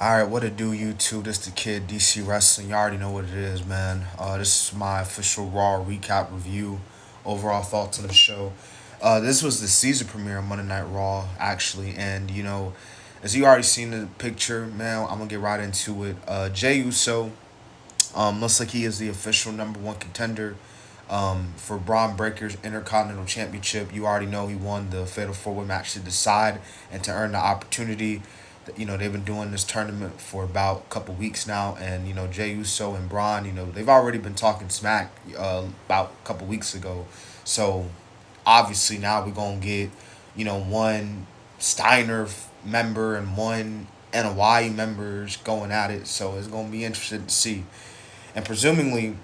Alright, what it do, YouTube? This the kid, DC Wrestling. You already know what it is, man. This is my official Raw recap review, overall thoughts on the show. This was the season premiere of Monday Night Raw, actually, and as you already seen the picture, man, I'm gonna get right into it. Jey Uso, looks like he is the official number one contender, for Bron Breaker's Intercontinental Championship. You already know he won the Fatal 4-Way match to decide and to earn the opportunity. They've been doing this tournament for about a couple weeks now, and Jey Uso and Braun, they've already been talking smack about a couple weeks ago. So obviously now we're gonna get one Steiner member and one NY members going at it. So it's gonna be interesting to see. And presumably,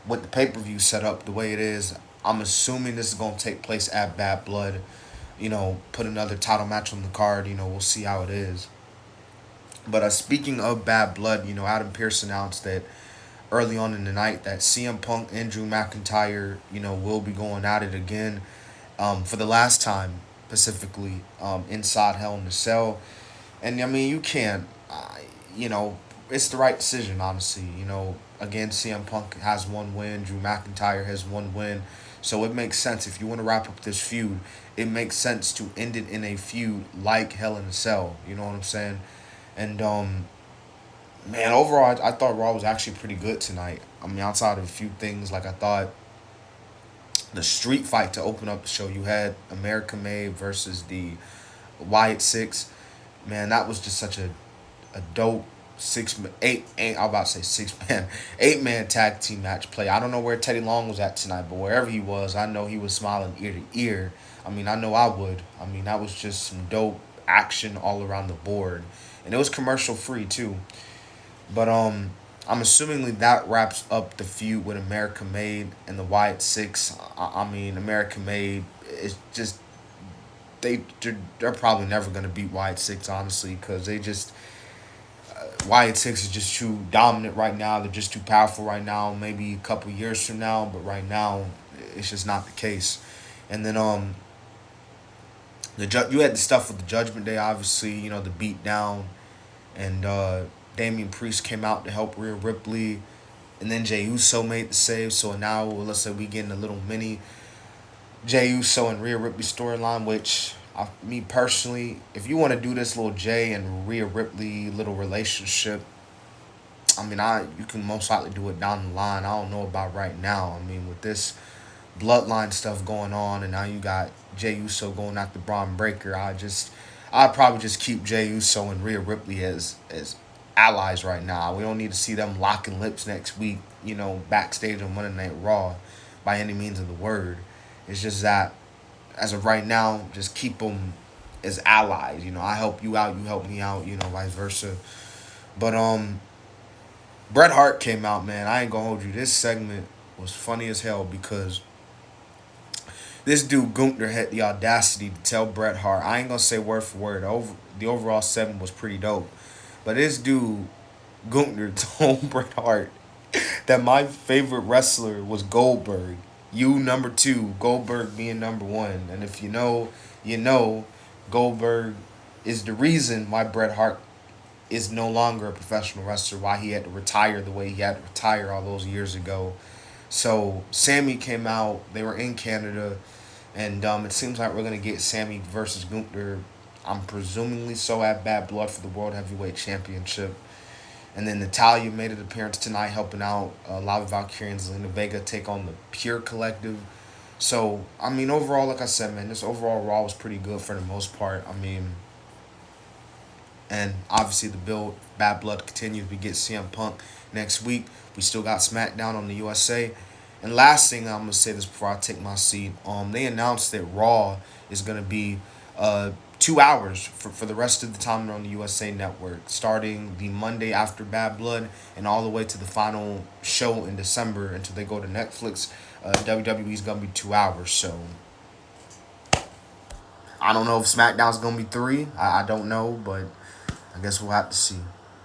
with the pay per view set up the way it is, I'm assuming this is gonna take place at Bad Blood. Put another title match on the card. We'll see how it is. But speaking of Bad Blood, Adam Pearce announced that early on in the night that CM Punk and Drew McIntyre, will be going at it again, for the last time, specifically, inside Hell in the Cell. And I mean, you can't, you know, it's the right decision, honestly. Again, CM Punk has one win, Drew McIntyre has one win. So it makes sense. If you want to wrap up this feud, it makes sense to end it in a feud like Hell in a Cell. You know what I'm saying? And man, overall, I thought Raw was actually pretty good tonight. I mean, outside of a few things, like I thought the street fight to open up the show, you had America May versus the Wyatt Six. Man, that was just such a dope eight, I'm about to say six man, 8-man tag team match play. I don't know where Teddy Long was at tonight, but wherever he was, I know he was smiling ear to ear. I mean, I know I would. I mean, that was just some dope action all around the board. And it was commercial free too. But I'm assuming that wraps up the feud with America Made and the Wyatt Six. I mean, America Made is just they're probably never gonna beat Wyatt Six, honestly, because they just Wyatt Six is just too dominant right now. They're just too powerful right now. Maybe a couple years from now, but right now it's just not the case. And then you had the stuff with the Judgment Day, obviously. The beat down, and Damian Priest came out to help Rhea Ripley, and then Jey Uso made the save. So now let's say we getting a little mini Jey Uso and Rhea Ripley storyline, which me personally, if you want to do this little Jey and Rhea Ripley little relationship, I mean, you can most likely do it down the line. I don't know about right now. I mean, with this bloodline stuff going on, and now you got Jey Uso going after Braun Breaker, I'd probably just keep Jey Uso and Rhea Ripley as allies right now. We don't need to see them locking lips next week, backstage on Monday Night Raw, by any means of the word. It's just that, as of right now, just keep them as allies. I help you out, you help me out, vice versa. But Bret Hart came out, man. I ain't gonna hold you. This segment was funny as hell because this dude Gunther had the audacity to tell Bret Hart. I ain't gonna say word for word. The overall segment was pretty dope, but this dude Gunther told Bret Hart that my favorite wrestler was Goldberg. You number two, Goldberg being number one. And if you know, Goldberg is the reason why Bret Hart is no longer a professional wrestler, why he had to retire the way he had to retire all those years ago. So Sammy came out, they were in Canada, and it seems like we're going to get Sammy versus Gunther, I'm presumably so, at Bad Blood for the World Heavyweight Championship. And then Natalia made an appearance tonight, helping out Lava Valkyria and Zelina Vega take on the Pure Collective. So, I mean, overall, like I said, man, this overall Raw was pretty good for the most part. I mean, and obviously the build, Bad Blood continues. We get CM Punk next week. We still got SmackDown on the USA. And last thing I'm going to say this before I take my seat. They announced that Raw is going to be 2 hours for the rest of the time they're on the USA Network, starting the Monday after Bad Blood and all the way to the final show in December until they go to Netflix. WWE is going to be 2 hours. So I don't know if SmackDown's going to be 3. I don't know, but I guess we'll have to see.